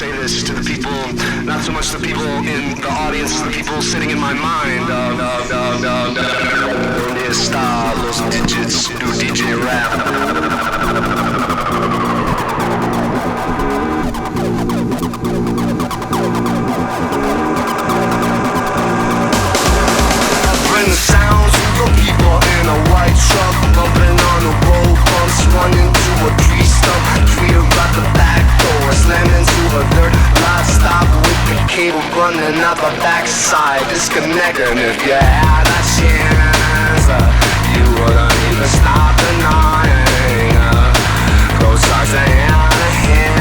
say this to the people, not so much the people in the audience, the people sitting in my mind. ¿Dónde está los digits do DJ rap? Bring the sounds of the people in a white truck, bumping on the road bumps, running to a tree stump, tree about the back door, slamming to a dirt lot, stop with the cable running out the backside, disconnecting. If you had a chance, you wouldn't even stop denying. Go start saying out of hand.